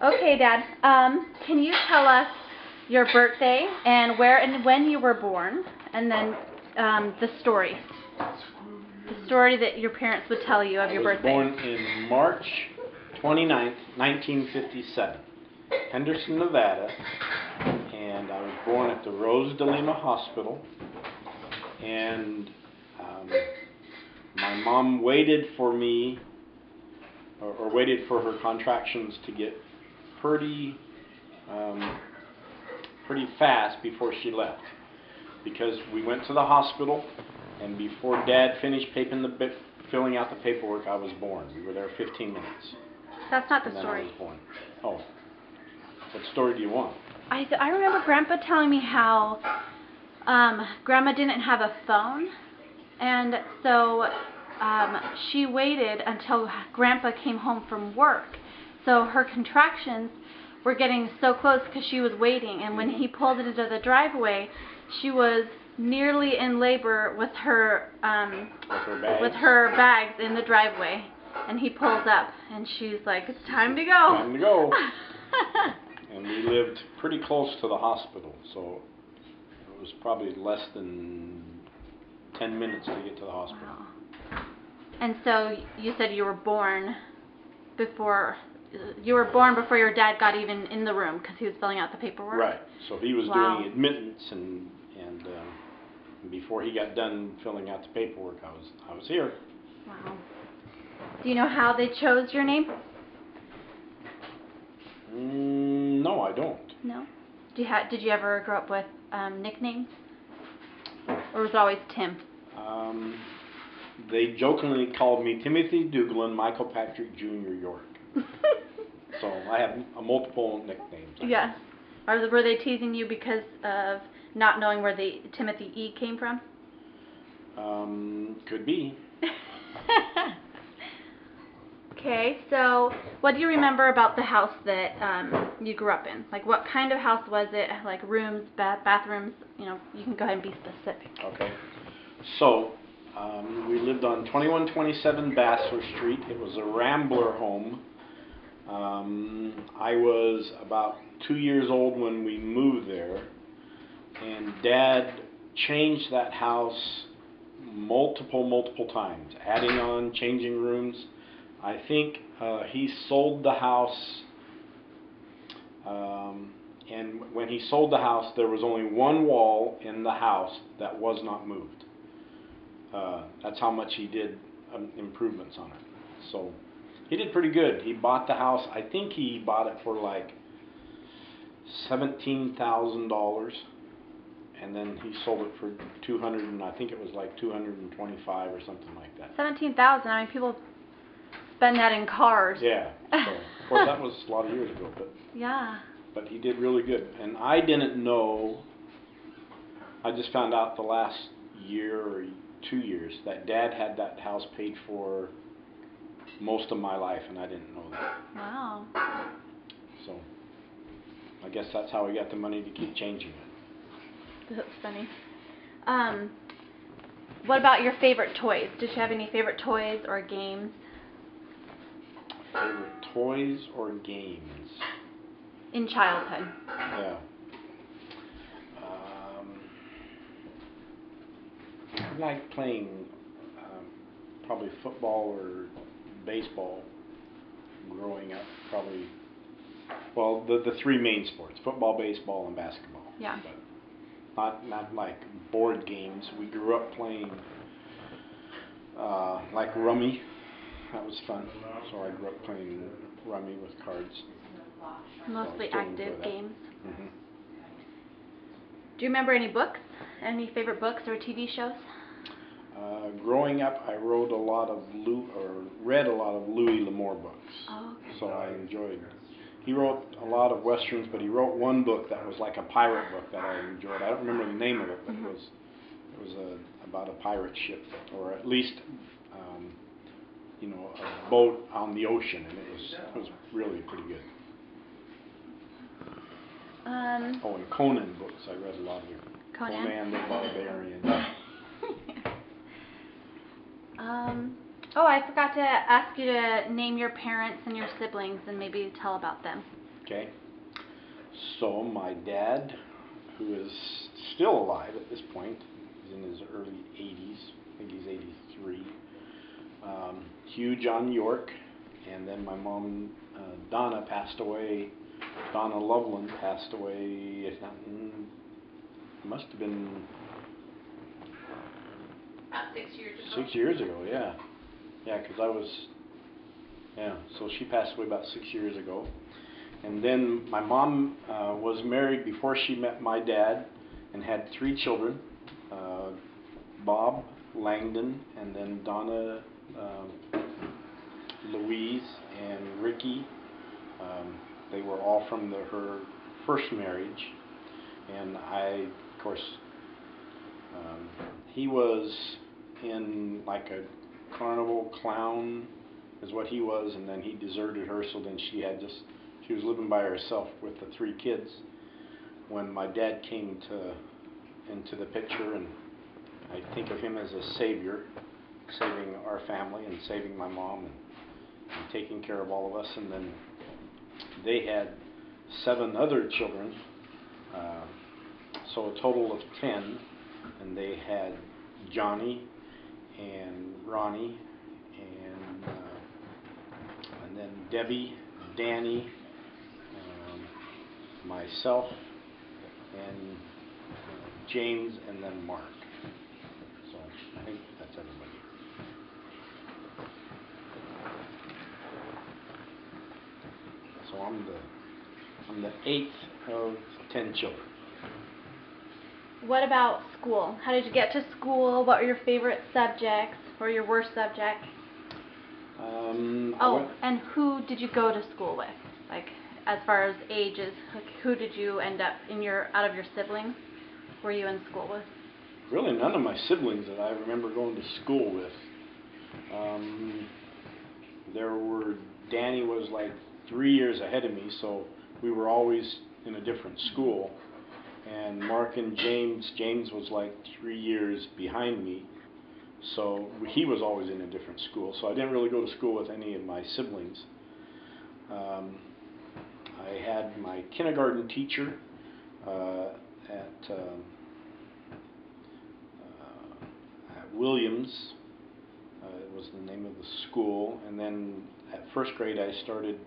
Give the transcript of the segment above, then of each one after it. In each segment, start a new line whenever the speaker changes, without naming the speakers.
Okay, Dad. Can you tell us your birthday and where and when you were born, and then the story that your parents would tell you of your birthday?
I was born in March 29th, 1957, Henderson, Nevada, and I was born at the Rose de Lima Hospital. And my mom waited for me, or waited for her contractions to get pretty fast before she left, because we went to the hospital, and before Dad finished filling out the paperwork, I was born. We were there 15 minutes.
That's not the
and then
story.
I was born. Oh, what story do you want?
I remember Grandpa telling me how Grandma didn't have a phone, and so she waited until Grandpa came home from work. So her contractions were getting so close because she was waiting, and when he pulled it into the driveway, she was nearly in labor with her bags in the driveway, and he pulls up, and she's like, "It's time to go."
Time to go. And we lived pretty close to the hospital, so it was probably less than 10 minutes to get to the hospital.
Wow. And so you said you were born before your dad got even in the room because he was filling out the paperwork?
Right. So he was
Wow.
doing admittance, and before he got done filling out the paperwork, I was here.
Wow. Do you know how they chose your name?
No, I don't.
No? Did you ever grow up with nicknames? Or was it always Tim?
They jokingly called me Timothy Duglin Michael Patrick Jr. York. So I have multiple nicknames.
Yeah. Were they teasing you because of not knowing where the Timothy E came from?
Could be.
Okay, so what do you remember about the house that you grew up in? Like, what kind of house was it? Like rooms, bathrooms? You know, you can go ahead and be specific.
Okay. So we lived on 2127 Bassler Street. It was a Rambler home. I was about 2 years old when we moved there, and Dad changed that house multiple times, adding on, changing rooms. I think he sold the house, and when he sold the house, there was only one wall in the house that was not moved. That's how much he did improvements on it. So he did pretty good. He bought the house. I think he bought it for like $17,000, and then he sold it for $200, and I think it was like $225 or something like that.
17,000. I mean, people spend that in cars.
Yeah. So, of course, that was a lot of years ago, but
yeah.
But he did really good, and I didn't know. I just found out the last year or 2 years that Dad had that house paid for most of my life, and I didn't know that.
Wow.
So I guess that's how he got the money to keep changing it.
That's funny. What about your favorite toys? Did you have any favorite toys or games?
Favorite toys or games?
In childhood.
Yeah. I like playing probably football or baseball growing up. Probably, well, the three main sports: football, baseball, and basketball.
Yeah.
But not like board games. We grew up playing like rummy. That was fun. So I grew up playing rummy with cards.
Mostly
so
active games.
Mm-hmm.
Do you remember any books? Any favorite books or TV shows?
Growing up, I read a lot of Louis L'Amour books.
Oh, okay.
So I enjoyed. He wrote a lot of westerns, but he wrote one book that was like a pirate book that I enjoyed. I don't remember the name of it, but it was about a pirate ship, or at least a boat on the ocean, and it was really pretty good. And Conan books. I read a lot of them. Conan the Barbarian.
I forgot to ask you to name your parents and your siblings and maybe tell about them.
Okay. So my dad, who is still alive at this point, he's in his early 80s, I think he's 83, Hugh John York, and then my mom, Donna, passed away. Donna Loveland passed away, must have been
About 6 years ago.
6 years ago, yeah. Yeah, because so she passed away about 6 years ago. And then my mom was married before she met my dad and had 3 children, Bob, Langdon, and then Donna, Louise, and Ricky. They were all from her first marriage. And I, of course, he was in like a carnival clown is what he was, and then he deserted her, so then she was living by herself with the 3 kids when my dad came into the picture, and I think of him as a savior, saving our family and saving my mom and taking care of all of us. And then they had 7 other children, so a total of 10, and they had Johnny and Ronnie and then Debbie, Danny, myself, and James, and then Mark. So I think that's everybody. So I'm the 8th of 10 children.
What about school? How did you get to school? What were your favorite subjects or your worst subject? And who did you go to school with? Like, as far as ages, like who did you end up out of your siblings? Were you in school with?
Really, none of my siblings that I remember going to school with. Danny was like 3 years ahead of me, so we were always in a different school. And Mark and James was like 3 years behind me, so he was always in a different school. So I didn't really go to school with any of my siblings. I had my kindergarten teacher at Williams. It was the name of the school. And then at first grade I started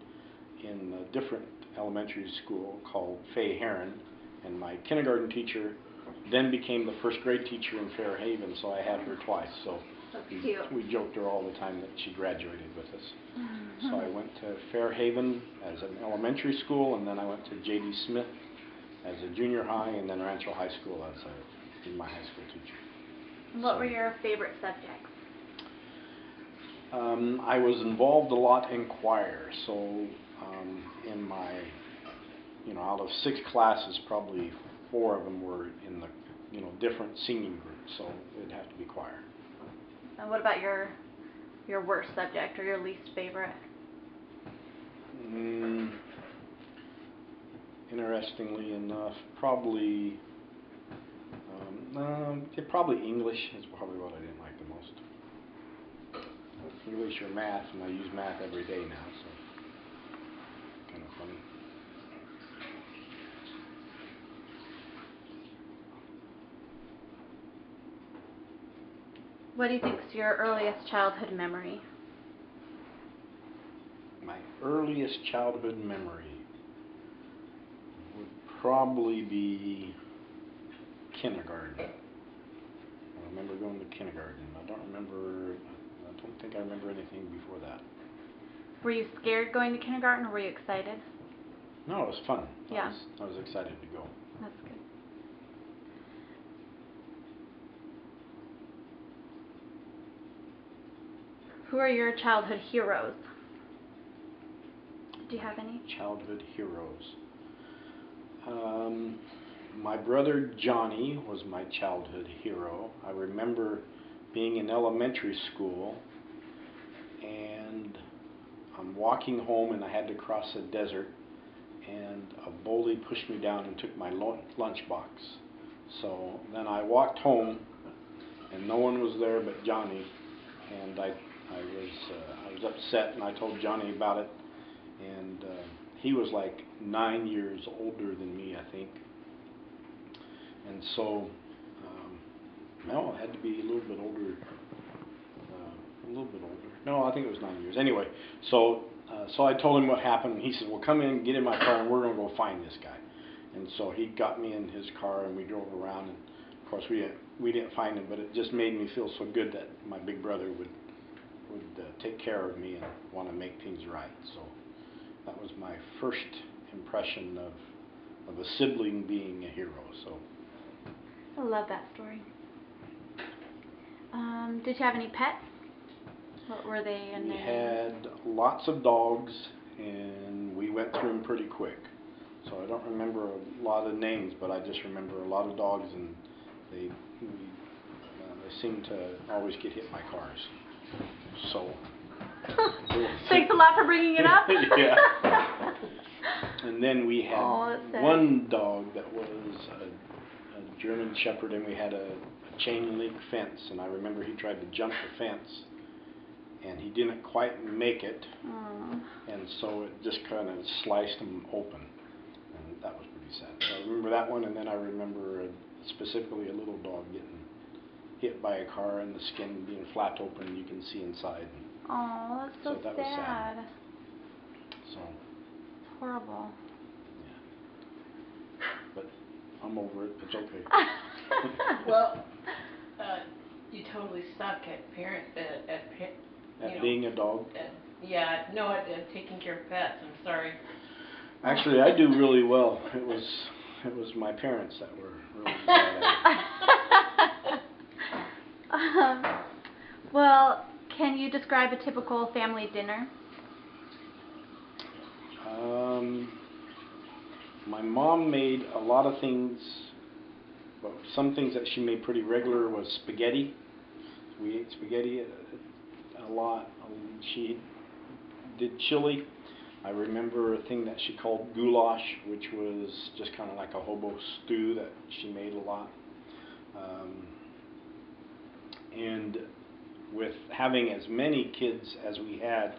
in a different elementary school called Fay Heron, and my kindergarten teacher then became the first grade teacher in Fairhaven, so I had her twice. So we joked her all the time that she graduated with us. Mm-hmm. So I went to Fairhaven as an elementary school, and then I went to J.D. Smith as a junior high, and then Rancho High School as my high school teacher.
What were your favorite subjects?
I was involved a lot in choir, so in my, out of 6 classes, probably 4 of them were in the, different singing groups, so it'd have to be choir.
And what about your worst subject or your least favorite?
Interestingly enough, probably English is probably what I didn't like the most. English or math, and I use math every day now, so kind of funny.
What do you think is your earliest childhood memory?
My earliest childhood memory would probably be kindergarten. I remember going to kindergarten. I don't think I remember anything before that.
Were you scared going to kindergarten, or were you excited?
No, it was fun.
Yeah.
I was excited to go.
That's good. Who are your childhood heroes? Do you have any?
Childhood heroes. My brother Johnny was my childhood hero. I remember being in elementary school, and I'm walking home, and I had to cross a desert, and a bully pushed me down and took my lunchbox. So then I walked home, and no one was there but Johnny, and I was upset, and I told Johnny about it, and he was like 9 years older than me, I think. And so, no, it had to be a little bit older. No, I think it was 9 years. Anyway, so I told him what happened, and he said, "Well, come in, get in my car, and we're going to go find this guy." And so he got me in his car, and we drove around. And of course, we didn't find him, but it just made me feel so good that my big brother would take care of me and want to make things right. So that was my first impression of a sibling being a hero. So
I love that story. Did you have any pets? What were they and
we
their names?
had lots of dogs, and we went through them pretty quick. So I don't remember a lot of names, but I just remember a lot of dogs, and they seem to always get hit by cars. So.
Thanks a lot for bringing it up.
Yeah. And then we had one dog that was a German Shepherd, and we had a chain link fence, and I remember he tried to jump the fence, and he didn't quite make it.
Aww.
And so it just kind of sliced him open, and that was pretty sad. So I remember that one, and then I remember specifically a little dog getting hit by a car and the skin being flapped open and you can see inside.
Oh, that's so
that was
sad.
So
it's horrible.
Yeah. But I'm over it. It's okay.
Well, you totally suck at
At being a dog?
At taking care of pets. I'm sorry.
Actually, I do really well. It was my parents that were really bad at it.
Well, can you describe a typical family dinner?
My mom made a lot of things. Well, some things that she made pretty regular was spaghetti. We ate spaghetti a lot. She did chili. I remember a thing that she called goulash, which was just kind of like a hobo stew that she made a lot. And with having as many kids as we had,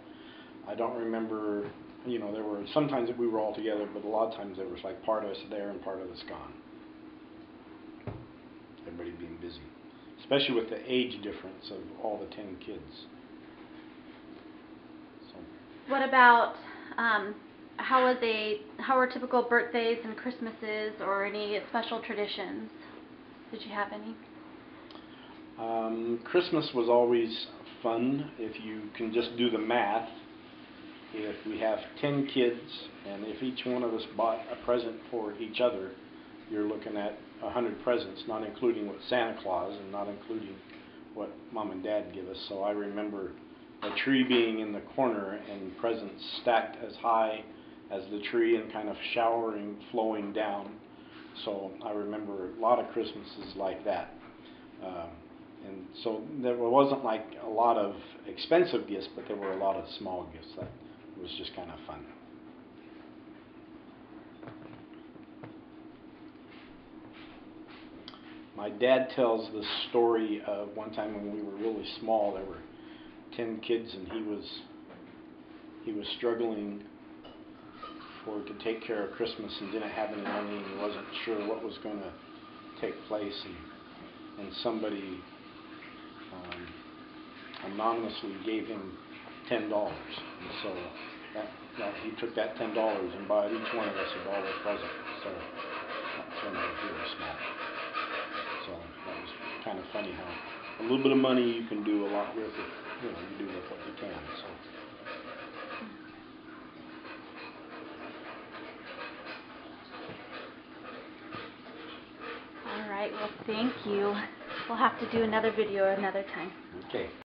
I don't remember, there were sometimes that we were all together, but a lot of times there was like part of us there and part of us gone. Everybody being busy, especially with the age difference of all the 10 kids. So.
What about how were typical birthdays and Christmases or any special traditions? Did you have any?
Christmas was always fun if you can just do the math. If we have 10 kids and if each one of us bought a present for each other, you're looking at 100 presents, not including what Santa Claus and not including what Mom and Dad give us. So I remember a tree being in the corner and presents stacked as high as the tree and kind of flowing down. So I remember a lot of Christmases like that. And so there wasn't like a lot of expensive gifts, but there were a lot of small gifts that was just kind of fun. My dad tells the story of one time when we were really small. There were 10 kids, and he was struggling to take care of Christmas and didn't have any money, and he wasn't sure what was going to take place, and somebody anonymously gave him $10, and so that he took that $10 and bought each one of us a dollar present. So that's when I was really small. So that was kind of funny how a little bit of money you can do a lot with it. You do with what you can. So.
All right. Well, thank you. We'll have to do another video another time.
Okay.